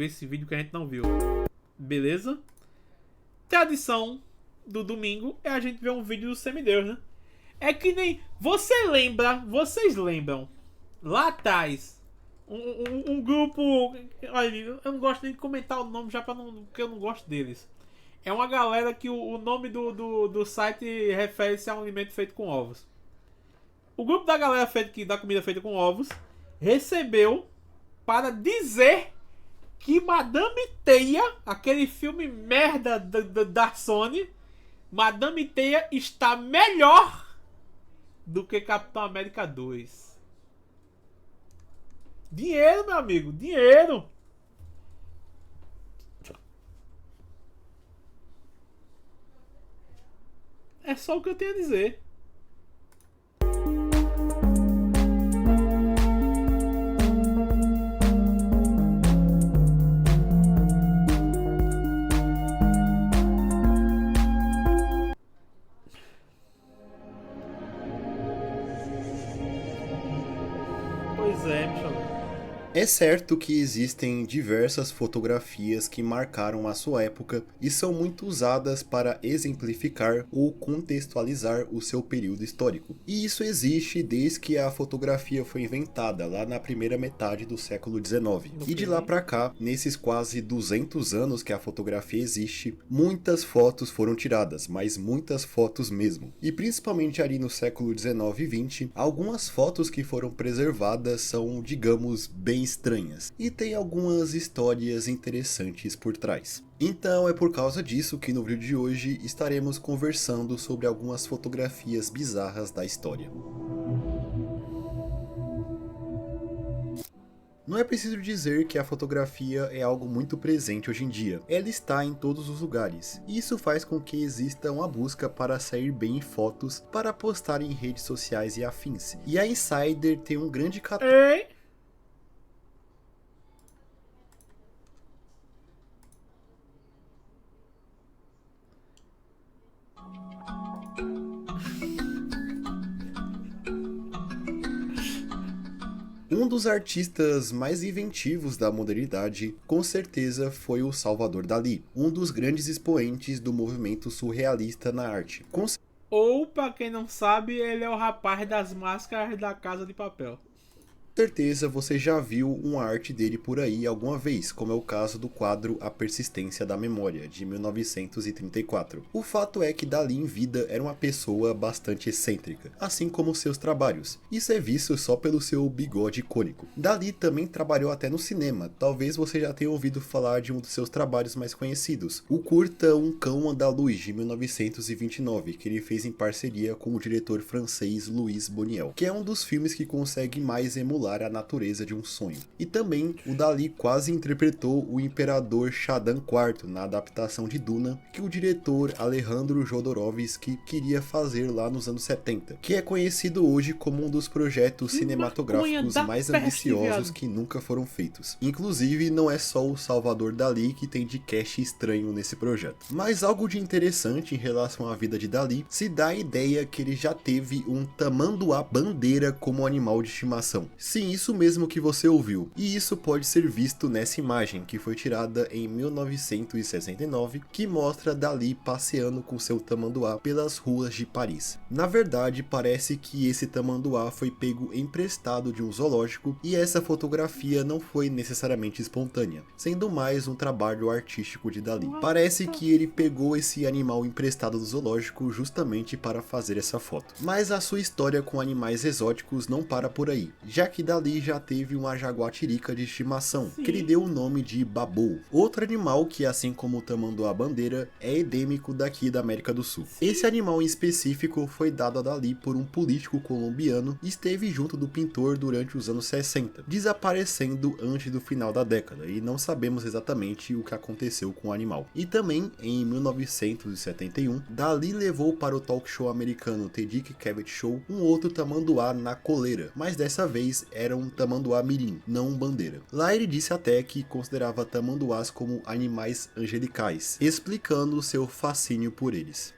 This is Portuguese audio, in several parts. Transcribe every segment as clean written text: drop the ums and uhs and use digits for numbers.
esse vídeo que a gente não viu. Beleza? Tradição do domingo é a gente ver um vídeo do Semideus, né? É que nem... Vocês lembram? Lá atrás, um grupo... Olha, eu não gosto nem de comentar o nome já porque eu não gosto deles. É uma galera que o nome do site refere-se a um alimento feito com ovos. O grupo da galera da comida feita com ovos recebeu para dizer que Madame Teia, aquele filme merda da Sony, Madame Teia está melhor do que Capitão América 2. Dinheiro, meu amigo, dinheiro. É só o que eu tenho a dizer. Pois é, Michel. É certo que existem diversas fotografias que marcaram a sua época e são muito usadas para exemplificar ou contextualizar o seu período histórico. E isso existe desde que a fotografia foi inventada, lá na primeira metade do século XIX. E de lá para cá, nesses quase 200 anos que a fotografia existe, muitas fotos foram tiradas, mas muitas fotos mesmo. E principalmente ali no século XIX e XX, algumas fotos que foram preservadas são, digamos, bem estranhas, e tem algumas histórias interessantes por trás. Então é por causa disso que no vídeo de hoje estaremos conversando sobre algumas fotografias bizarras da história. Não é preciso dizer que a fotografia é algo muito presente hoje em dia. Ela está em todos os lugares. E isso faz com que exista uma busca para sair bem em fotos para postar em redes sociais e afins. E a Insider tem um grande catálogo. Um dos artistas mais inventivos da modernidade, com certeza, foi o Salvador Dalí, um dos grandes expoentes do movimento surrealista na arte. Ou, pra quem não sabe, ele é o rapaz das máscaras da Casa de Papel. Com certeza você já viu uma arte dele por aí alguma vez, como é o caso do quadro A Persistência da Memória, de 1934. O fato é que Dalí em vida era uma pessoa bastante excêntrica, assim como seus trabalhos. Isso é visto só pelo seu bigode icônico. Dalí também trabalhou até no cinema, talvez você já tenha ouvido falar de um dos seus trabalhos mais conhecidos, o curta Um Cão Andaluz, de 1929, que ele fez em parceria com o diretor francês Louis Buñuel, que é um dos filmes que consegue mais emular a natureza de um sonho. E também o Dalí quase interpretou o imperador Shaddam IV na adaptação de Duna, que o diretor Alejandro Jodorowsky queria fazer lá nos anos 70, que é conhecido hoje como um dos projetos cinematográficos mais ambiciosos que nunca foram feitos. Inclusive, não é só o Salvador Dalí que tem de cash estranho nesse projeto. Mas algo de interessante em relação à vida de Dalí se dá a ideia que ele já teve um tamanduá-bandeira como animal de estimação. Sim, isso mesmo que você ouviu. E isso pode ser visto nessa imagem, que foi tirada em 1969, que mostra Dalí passeando com seu tamanduá pelas ruas de Paris. Na verdade, parece que esse tamanduá foi pego emprestado de um zoológico, e essa fotografia não foi necessariamente espontânea, sendo mais um trabalho artístico de Dalí. Parece que ele pegou esse animal emprestado do zoológico justamente para fazer essa foto. Mas a sua história com animais exóticos não para por aí, já que Dalí já teve uma jaguatirica de estimação, que ele deu o nome de Babou. Outro animal que, assim como o tamanduá-bandeira, é endêmico daqui da América do Sul. Esse animal em específico foi dado a Dalí por um político colombiano e esteve junto do pintor durante os anos 60, desaparecendo antes do final da década, e não sabemos exatamente o que aconteceu com o animal. E também, em 1971, Dalí levou para o talk show americano The Dick Cavett Show um outro tamanduá na coleira, mas dessa vez era um tamanduá mirim, não um bandeira. Lá ele disse até que considerava tamanduás como animais angelicais, explicando seu fascínio por eles.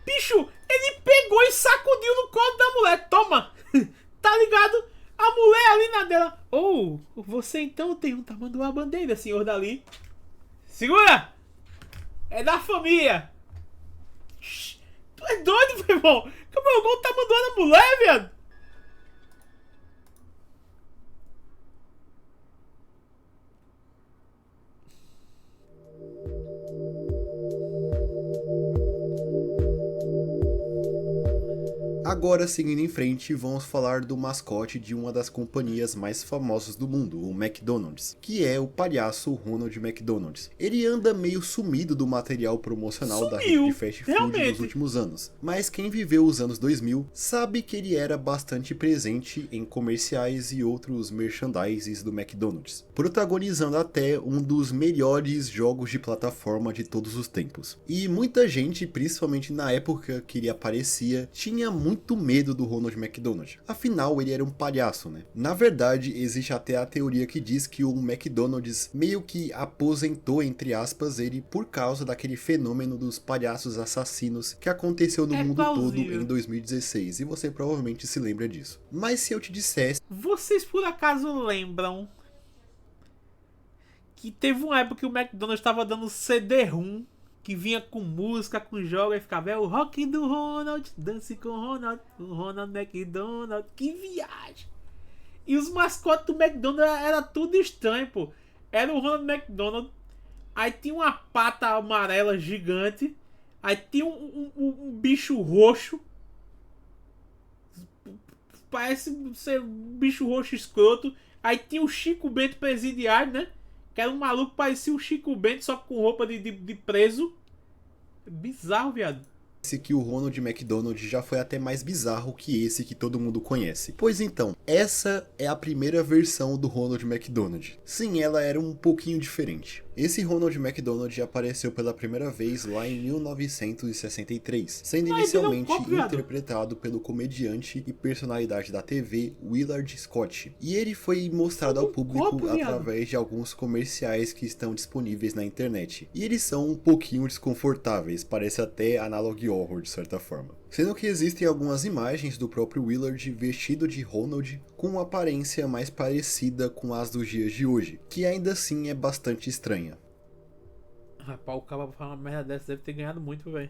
Bicho, ele pegou e sacudiu no colo da mulher. Toma! Tá ligado? A mulher ali na dela. Oh, você então tem um tamanduá bandeira, senhor Dali. Segura! É da família. Shhh, tu é doido, meu irmão? Como é o tamanduá da mulher, viado? Agora, seguindo em frente, vamos falar do mascote de uma das companhias mais famosas do mundo, o McDonald's, que é o palhaço Ronald McDonald's. Ele anda meio sumido do material promocional da rede de fast food realmente. nos últimos anos, mas quem viveu os anos 2000 sabe que ele era bastante presente em comerciais e outros merchandises do McDonald's, protagonizando até um dos melhores jogos de plataforma de todos os tempos. E muita gente, principalmente na época que ele aparecia, tinha muito medo do Ronald McDonald. Afinal, ele era um palhaço, né? Na verdade, existe até a teoria que diz que o McDonald's meio que aposentou, entre aspas, ele por causa daquele fenômeno dos palhaços assassinos que aconteceu no mundo todo em 2016, e você provavelmente se lembra disso. Mas se eu te dissesse... Vocês por acaso lembram que teve uma época que o McDonald's estava dando CD-ROM que vinha com música, com jogo, e ficava o rock do Ronald, dance com o Ronald McDonald, que viagem! E os mascotes do McDonald's era tudo estranho, pô. Era o Ronald McDonald, aí tinha uma pata amarela gigante, aí tinha um bicho roxo, parece ser um bicho roxo escroto, aí tinha o Chico Bento presidiário, né? Que era um maluco que parecia o Chico Bento, só com roupa de preso. Bizarro, viado. Que o Ronald McDonald já foi até mais bizarro que esse que todo mundo conhece. Pois então, essa é a primeira versão do Ronald McDonald. Sim, ela era um pouquinho diferente. Esse Ronald McDonald apareceu pela primeira vez lá em 1963, sendo inicialmente interpretado pelo comediante e personalidade da TV Willard Scott. E ele foi mostrado ao público através de alguns comerciais que estão disponíveis na internet. E eles são um pouquinho desconfortáveis, parece até analog horror de certa forma. Sendo que existem algumas imagens do próprio Willard vestido de Ronald com uma aparência mais parecida com as dos dias de hoje, que ainda assim é bastante estranha. Rapaz, o cara pra falar uma merda dessa deve ter ganhado muito, velho.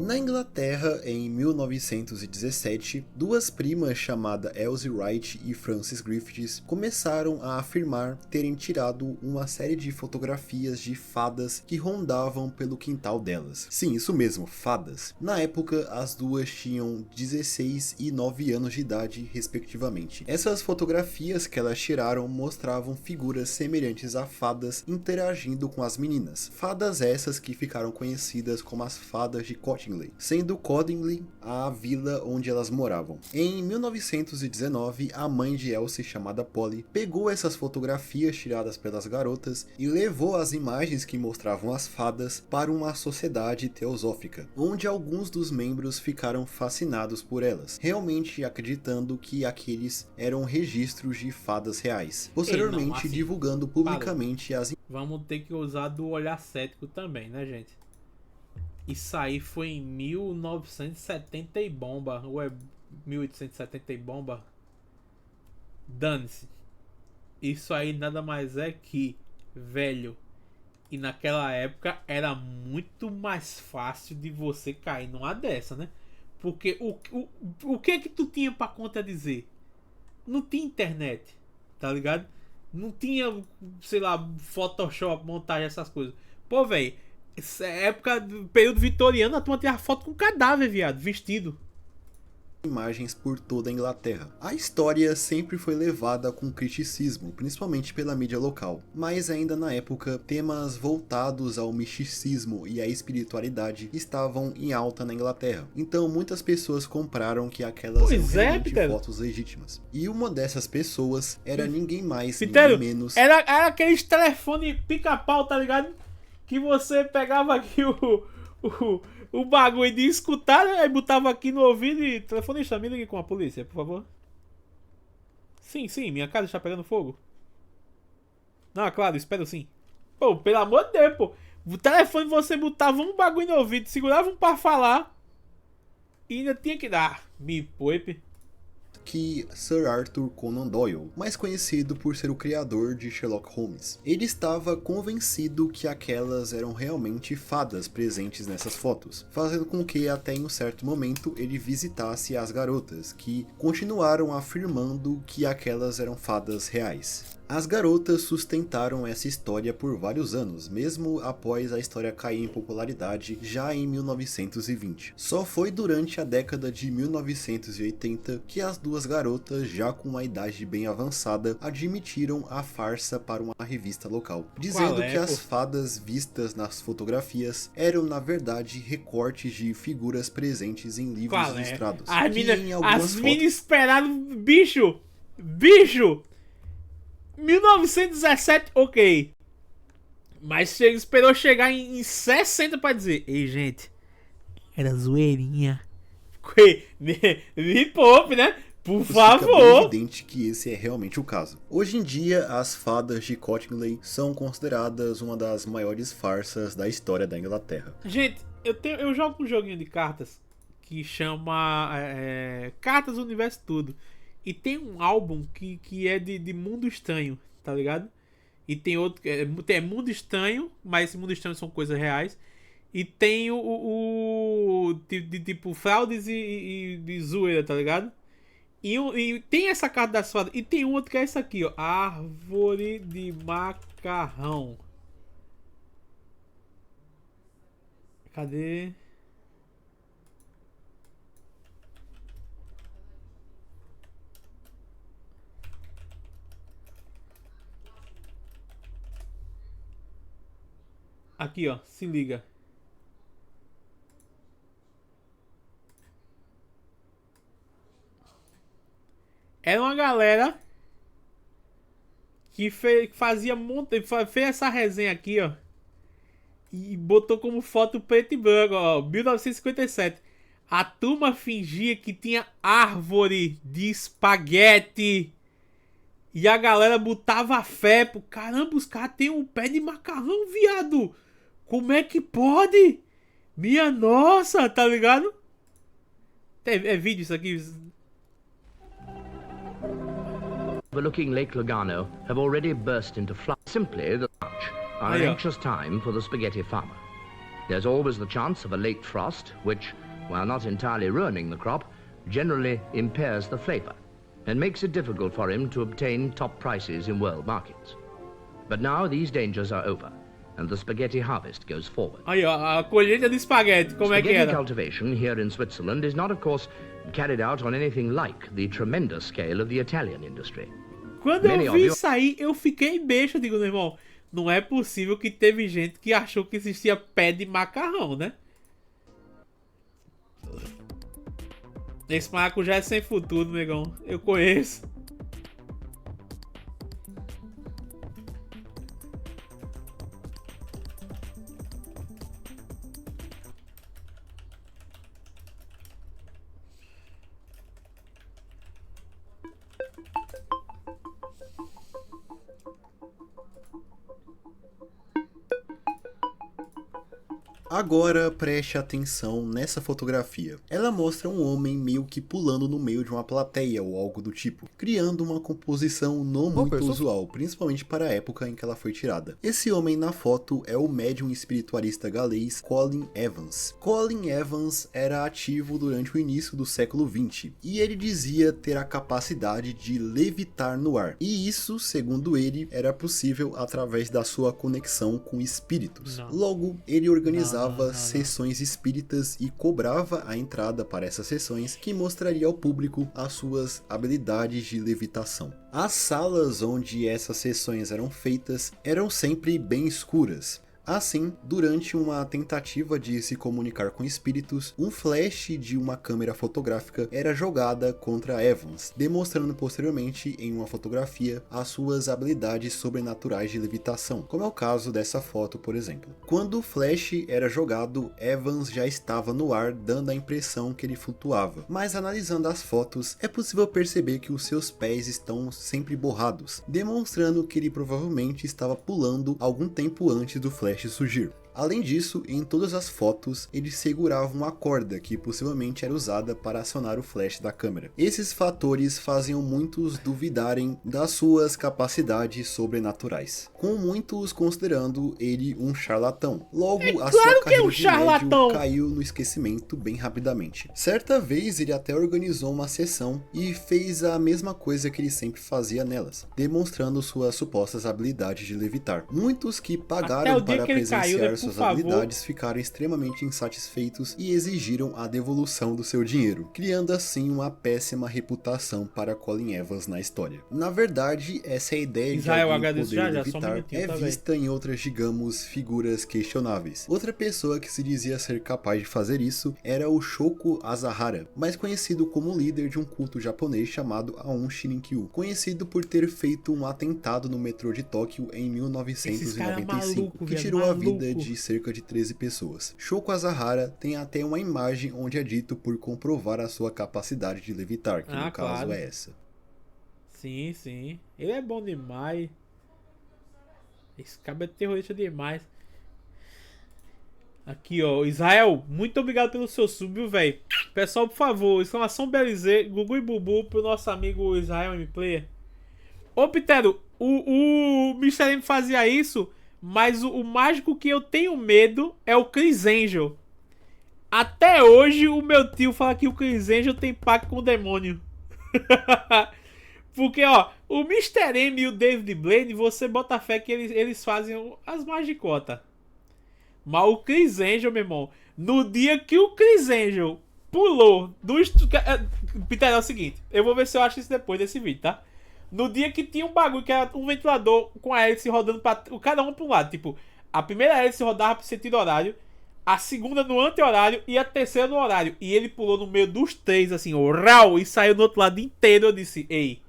Na Inglaterra, em 1917, duas primas chamadas Elsie Wright e Frances Griffiths começaram a afirmar terem tirado uma série de fotografias de fadas que rondavam pelo quintal delas. Sim, isso mesmo, fadas. Na época, as duas tinham 16 e 9 anos de idade, respectivamente. Essas fotografias que elas tiraram mostravam figuras semelhantes a fadas interagindo com as meninas. Fadas essas que ficaram conhecidas como as fadas de Cottingley, sendo Cottingley a vila onde elas moravam. Em 1919, a mãe de Elsie, chamada Polly, pegou essas fotografias tiradas pelas garotas e levou as imagens que mostravam as fadas para uma sociedade teosófica, onde alguns dos membros ficaram fascinados por elas, realmente acreditando que aqueles eram registros de fadas reais, posteriormente divulgando publicamente as... Vamos ter que usar do olhar cético também, né, gente? Isso aí foi em 1970 e bomba. Ou é 1870 e bomba? Dane-se. Isso aí nada mais é que, velho, e naquela época era muito mais fácil de você cair numa dessa, né? Porque o que é que tu tinha pra contradizer? Não tinha internet, tá ligado? Não tinha, sei lá, Photoshop, montagem, essas coisas. Pô, velho, essa época do período vitoriano, a turma tirava foto com cadáver, viado, vestido. Imagens por toda a Inglaterra. A história sempre foi levada com criticismo, principalmente pela mídia local, mas ainda na época, temas voltados ao misticismo e à espiritualidade estavam em alta na Inglaterra. Então muitas pessoas compraram que aquelas eram realmente fotos legítimas. E uma dessas pessoas era ninguém mais, ninguém menos... Era aqueles telefone pica-pau, tá ligado? Que você pegava aqui o bagulho de escutar, aí botava aqui no ouvido e... Telefonista, me ligue com a polícia, por favor. Sim, minha casa está pegando fogo. Não, claro, espero sim. Pô, pelo amor de Deus, pô. O telefone você botava um bagulho no ouvido, segurava um pra falar e ainda tinha que dar. Me poupe. Que Sir Arthur Conan Doyle, mais conhecido por ser o criador de Sherlock Holmes. Ele estava convencido que aquelas eram realmente fadas presentes nessas fotos, fazendo com que até em um certo momento ele visitasse as garotas, que continuaram afirmando que aquelas eram fadas reais. As garotas sustentaram essa história por vários anos, mesmo após a história cair em popularidade já em 1920. Só foi durante a década de 1980 que as duas garotas, já com uma idade bem avançada, admitiram a farsa para uma revista local, dizendo que as fadas vistas nas fotografias eram na verdade recortes de figuras presentes em livros ilustrados. As minas esperaram, bicho! 1917, ok. Mas esperou chegar em 60 pra dizer: ei, gente, era zoeirinha. Me poupe, né? Por favor. Fica bem evidente que esse é realmente o caso. Hoje em dia, as fadas de Cottingley são consideradas uma das maiores farsas da história da Inglaterra. Gente, eu jogo um joguinho de cartas que chama Cartas do Universo Tudo. E tem um álbum que é de Mundo Estranho, tá ligado? E tem outro que é Mundo Estranho, mas Mundo Estranho são coisas reais. E tem o tipo fraudes e de zoeira, tá ligado? E tem essa carta das fadas. E tem outro que é essa aqui, ó. Árvore de macarrão. Cadê? Aqui, ó, se liga. Era uma galera que fez essa resenha aqui, ó. E botou como foto preto e branco, ó, 1957. A turma fingia que tinha árvore de espaguete. E a galera botava fé, pô. Caramba, os caras têm um pé de macarrão, viado. Como é que pode? Minha nossa, tá ligado? É vídeo isso aqui. Overlooking Lake Lugano have already burst into flood. Simply the Dutch are an anxious time for the spaghetti farmer. There's always the chance of a late frost, which, while not entirely ruining the crop, generally impairs the flavor and makes it difficult for him to obtain top prices in world markets. But now these dangers are over, and the spaghetti harvest goes forward. Aí, ó, a colheita de espaguete, como é que era? Spaghetti cultivation here in Switzerland is not, of course, carried out on anything like the tremendous scale of the Italian industry. Quando eu vi isso aí, eu fiquei besta, digo, meu irmão, não é possível que teve gente que achou que existia pé de macarrão, né? Esse maracujá é sem futuro, negão. Eu conheço. Agora preste atenção nessa fotografia. Ela mostra um homem meio que pulando no meio de uma plateia ou algo do tipo, criando uma composição não muito usual, principalmente para a época em que ela foi tirada. Esse homem na foto é o médium espiritualista galês Colin Evans. Colin Evans era ativo durante o início do século XX e ele dizia ter a capacidade de levitar no ar. E isso, segundo ele, era possível através da sua conexão com espíritos. Logo, ele organizava sessões espíritas e cobrava a entrada para essas sessões, que mostraria ao público as suas habilidades de levitação. As salas onde essas sessões eram feitas eram sempre bem escuras. Assim, durante uma tentativa de se comunicar com espíritos, um flash de uma câmera fotográfica era jogada contra Evans, demonstrando posteriormente em uma fotografia as suas habilidades sobrenaturais de levitação, como é o caso dessa foto, por exemplo. Quando o flash era jogado, Evans já estava no ar, dando a impressão que ele flutuava, mas analisando as fotos, é possível perceber que os seus pés estão sempre borrados, demonstrando que ele provavelmente estava pulando algum tempo antes do flash surgir. Além disso, em todas as fotos, ele segurava uma corda que possivelmente era usada para acionar o flash da câmera. Esses fatores faziam muitos duvidarem das suas capacidades sobrenaturais, com muitos considerando ele um charlatão. Logo, a sua carreira de médium caiu no esquecimento bem rapidamente. Certa vez, ele até organizou uma sessão e fez a mesma coisa que ele sempre fazia nelas, demonstrando suas supostas habilidades de levitar. Muitos que pagaram para presenciar suas habilidades ficaram extremamente insatisfeitos e exigiram a devolução do seu dinheiro, criando assim uma péssima reputação para Colin Evans na história. Na verdade, essa ideia de alguém poder levitar é vista em outras, digamos, figuras questionáveis. Outra pessoa que se dizia ser capaz de fazer isso era o Shoko Asahara, mais conhecido como líder de um culto japonês chamado Aum Shirinkyu, conhecido por ter feito um atentado no metrô de Tóquio em 1995, que tirou a vida de cerca de 13 pessoas. Shoko Asahara tem até uma imagem onde é dito por comprovar a sua capacidade de levitar, que no caso é essa. Sim, sim. Ele é bom demais. Esse cara é terrorista demais. Aqui, ó. Israel, muito obrigado pelo seu sub, viu, velho? Pessoal, por favor, exclamação Belize, Gugu e Bubu pro nosso amigo Israel M-Player. Ô, Pitero, o Mr. M fazia isso, mas o mágico que eu tenho medo é o Chris Angel. Até hoje o meu tio fala que o Chris Angel tem pacto com o demônio. Porque, ó, o Mr. M e o David Blaine, você bota fé que eles fazem as magicotas. Mas o Chris Angel, meu irmão, no dia que o Chris Angel pulou do estúdio... Peter, é o seguinte, eu vou ver se eu acho isso depois desse vídeo, tá? No dia que tinha um bagulho que era um ventilador com a hélice rodando pra cada um pra um lado. Tipo, a primeira hélice rodava pro sentido horário, a segunda no anti-horário e a terceira no horário. E ele pulou no meio dos três, assim, ó, rau, e saiu do outro lado inteiro. Eu disse, ei,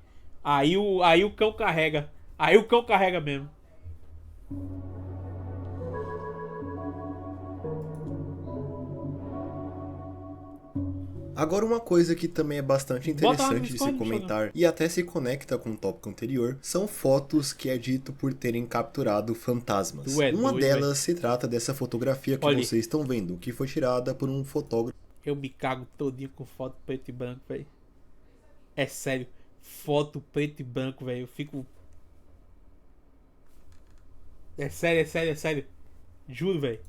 aí o cão carrega. Aí o cão carrega mesmo. Agora, uma coisa que também é bastante interessante de se comentar e até se conecta com o tópico anterior, são fotos que é dito por terem capturado fantasmas. Uma delas se trata dessa fotografia que vocês estão vendo, que foi tirada por um fotógrafo. Eu me cago todinho com foto preto e branco, velho. É sério, foto preto e branco, velho. Eu fico... É sério. Juro, velho.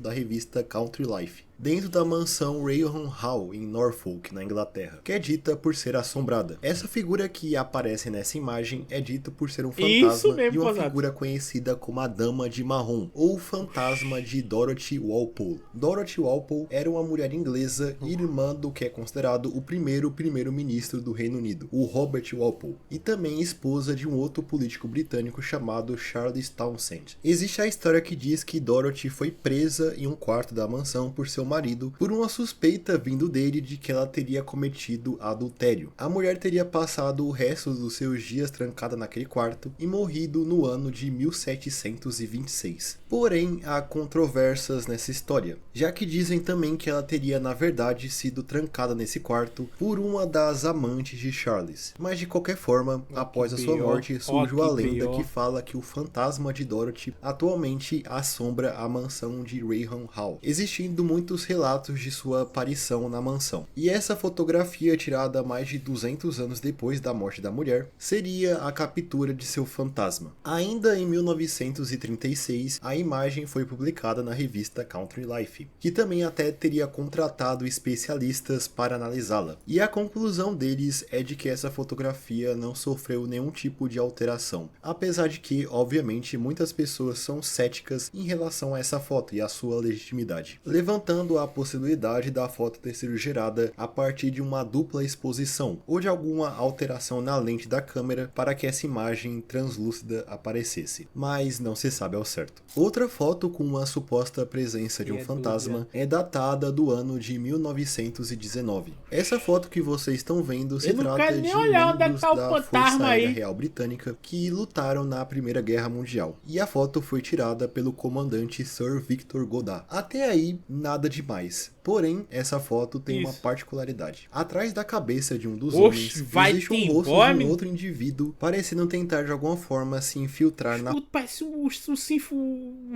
Da revista Country Life, dentro da mansão Raynham Hall em Norfolk, na Inglaterra, que é dita por ser assombrada. Essa figura que aparece nessa imagem é dita por ser um fantasma e uma figura conhecida como a Dama de Marrom, ou fantasma de Dorothy Walpole. Dorothy Walpole era uma mulher inglesa, irmã do que é considerado o primeiro-ministro do Reino Unido, o Robert Walpole, e também esposa de um outro político britânico chamado Charles Townshend. Existe a história que diz que Dorothy foi presa em um quarto da mansão por seu marido por uma suspeita vindo dele de que ela teria cometido adultério. A mulher teria passado o resto dos seus dias trancada naquele quarto e morrido no ano de 1726. Porém, há controvérsias nessa história, já que dizem também que ela teria na verdade sido trancada nesse quarto por uma das amantes de Charles. Mas de qualquer forma, após a sua morte, surgiu a lenda que fala que o fantasma de Dorothy atualmente assombra a mansão de Raynham Hall, existindo muitos relatos de sua aparição na mansão. E essa fotografia, tirada mais de 200 anos depois da morte da mulher, seria a captura de seu fantasma. Ainda em 1936, a imagem foi publicada na revista Country Life, que também até teria contratado especialistas para analisá-la. E a conclusão deles é de que essa fotografia não sofreu nenhum tipo de alteração, apesar de que, obviamente, muitas pessoas são céticas em relação a essa foto e a sua legitimidade, levantando a possibilidade da foto ter sido gerada a partir de uma dupla exposição ou de alguma alteração na lente da câmera para que essa imagem translúcida aparecesse, mas não se sabe ao certo. Outra foto com uma suposta presença de um fantasma é datada do ano de 1919. Essa foto que vocês estão vendo se trata de membros da Força Aérea Real Britânica que lutaram na Primeira Guerra Mundial, e a foto foi tirada pelo comandante Sir Victor Godard. Até aí, nada demais. Porém, essa foto tem uma particularidade. Atrás da cabeça de um dos homens, existe um rosto de um outro indivíduo, parecendo tentar de alguma forma se infiltrar na... Parece um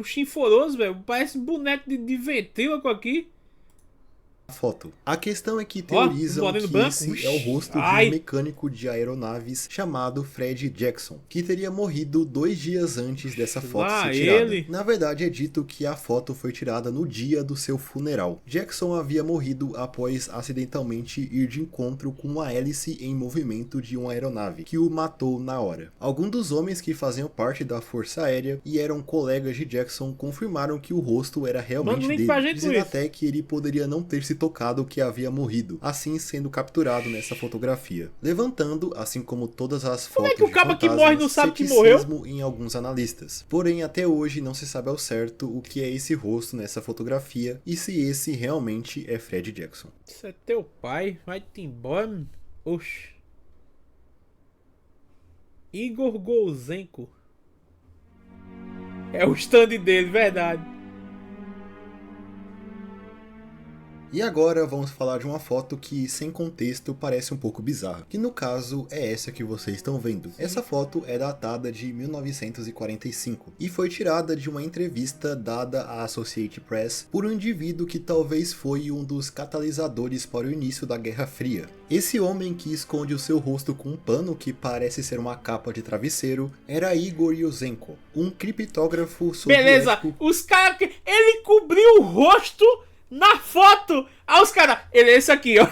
chinforoso, velho. Parece um boneco de ventríloco aqui. Foto. A questão é que teorizam que esse é o rosto de um mecânico de aeronaves chamado Fred Jackson, que teria morrido 2 dias antes dessa foto ser tirada. Na verdade, é dito que a foto foi tirada no dia do seu funeral. Jackson havia morrido após acidentalmente ir de encontro com uma hélice em movimento de uma aeronave, que o matou na hora. Alguns dos homens que faziam parte da Força Aérea e eram colegas de Jackson confirmaram que o rosto era realmente dele, dizendo até que ele poderia não ter se tocado que havia morrido, assim sendo capturado nessa fotografia, levantando, assim como todas as fotos de fantasmas, ceticismo em alguns analistas. Porém, até hoje não se sabe ao certo o que é esse rosto nessa fotografia e se esse realmente é Fred Jackson. Isso é teu pai? Vai-te embora? Oxi. Igor Golzenko. É o stand dele, verdade. E agora vamos falar de uma foto que, sem contexto, parece um pouco bizarra, que no caso é essa que vocês estão vendo. Essa foto é datada de 1945 e foi tirada de uma entrevista dada à Associated Press por um indivíduo que talvez foi um dos catalisadores para o início da Guerra Fria. Esse homem que esconde o seu rosto com um pano que parece ser uma capa de travesseiro era Igor Yusenko, um criptógrafo soviético. Beleza, os caras... Ele cobriu o rosto... Na foto! Ah, os caras... Ele é esse aqui, ó.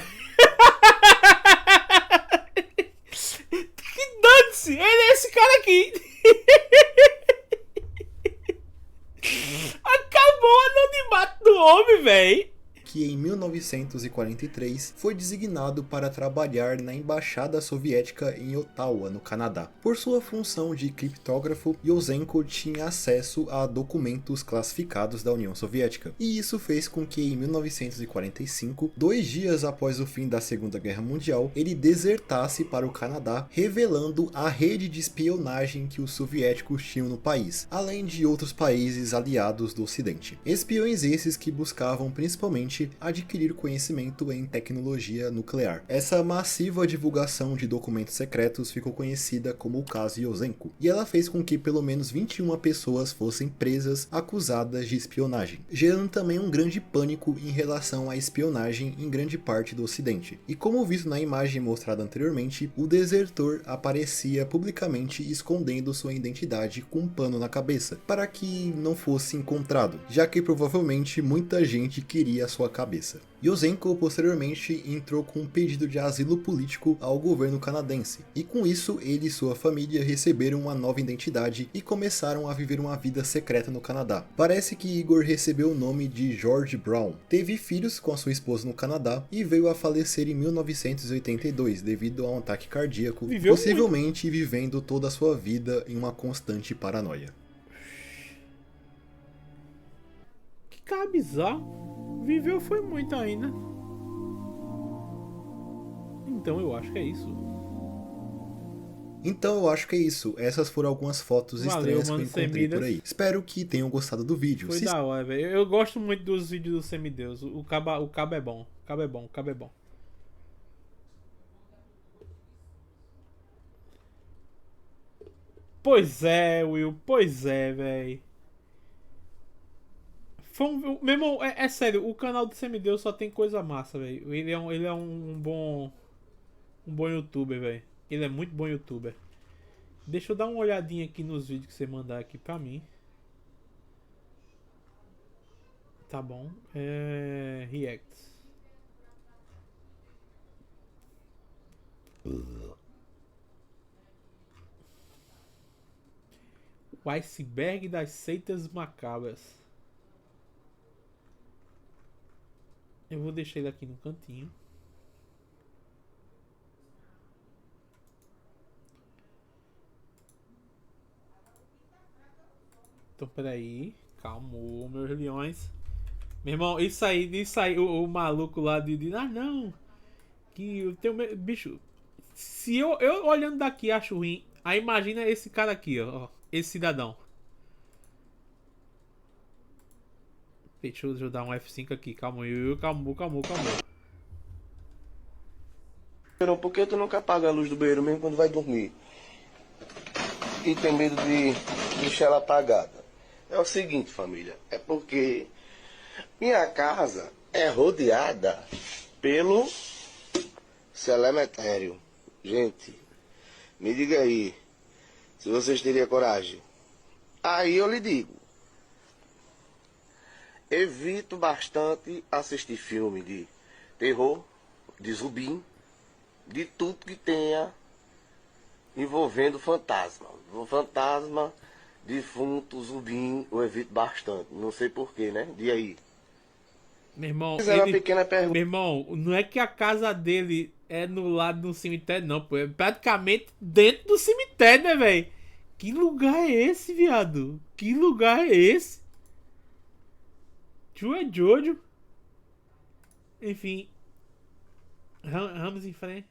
Que dane-se! Ele é esse cara aqui. Acabou o anonimato do homem, velho. Que em 1943 foi designado para trabalhar na Embaixada Soviética em Ottawa, no Canadá. Por sua função de criptógrafo, Yusenko tinha acesso a documentos classificados da União Soviética. E isso fez com que em 1945, 2 dias após o fim da Segunda Guerra Mundial, ele desertasse para o Canadá, revelando a rede de espionagem que os soviéticos tinham no país, além de outros países aliados do Ocidente. Espiões esses que buscavam principalmente adquirir conhecimento em tecnologia nuclear. Essa massiva divulgação de documentos secretos ficou conhecida como o caso Yusenko, e ela fez com que pelo menos 21 pessoas fossem presas acusadas de espionagem, gerando também um grande pânico em relação à espionagem em grande parte do Ocidente. E como visto na imagem mostrada anteriormente, o desertor aparecia publicamente escondendo sua identidade com um pano na cabeça, para que não fosse encontrado, já que provavelmente muita gente queria sua cabeça. Yusenko posteriormente entrou com um pedido de asilo político ao governo canadense, e com isso ele e sua família receberam uma nova identidade e começaram a viver uma vida secreta no Canadá. Parece que Igor recebeu o nome de George Brown, teve filhos com a sua esposa no Canadá e veio a falecer em 1982 devido a um ataque cardíaco, possivelmente vivendo toda a sua vida em uma constante paranoia. Que cara bizarro. Viveu foi muito ainda. Então eu acho que é isso. Então eu acho que é isso. Essas foram algumas fotos estranhas que eu encontrei por aí. Espero que tenham gostado do vídeo. Foi da hora, velho. Eu gosto muito dos vídeos do Semideus. O cabo é bom. O cabo é bom. O cabo é bom. Pois é, Will. Pois é, velho. Meu irmão, é sério, o canal do Semideus só tem coisa massa, velho. Ele é um bom youtuber, velho. Ele é muito bom youtuber. Deixa eu dar uma olhadinha aqui nos vídeos que você mandar aqui pra mim. Tá bom. Reacts. O iceberg das seitas macabras. Eu vou deixar ele aqui no cantinho. Então, peraí. Calma, meus leões. Meu irmão, isso aí, o maluco lá de. Ah, não. Que eu tenho. Bicho, se eu olhando daqui acho ruim, aí imagina esse cara aqui, ó. Esse cidadão. Deixa eu dar um F5 aqui. Calma aí, calma. Por que tu nunca apaga a luz do banheiro mesmo quando vai dormir? E tem medo de deixar ela apagada? É o seguinte, família, é porque minha casa é rodeada pelo cemitério. Gente, me diga aí, se vocês teriam coragem. Aí eu lhe digo, evito bastante assistir filme de terror, de zumbi, de tudo que tenha envolvendo fantasma. O fantasma, defunto, zumbi, eu evito bastante. Não sei porquê, né? E aí? Meu irmão, Fiz uma pequena pergunta. Meu irmão, não é que a casa dele é no lado do cemitério, não, pô. É praticamente dentro do cemitério, né, velho? Que lugar é esse, viado? Que lugar é esse? Tu é Jojo? Enfim. Vamos em frente.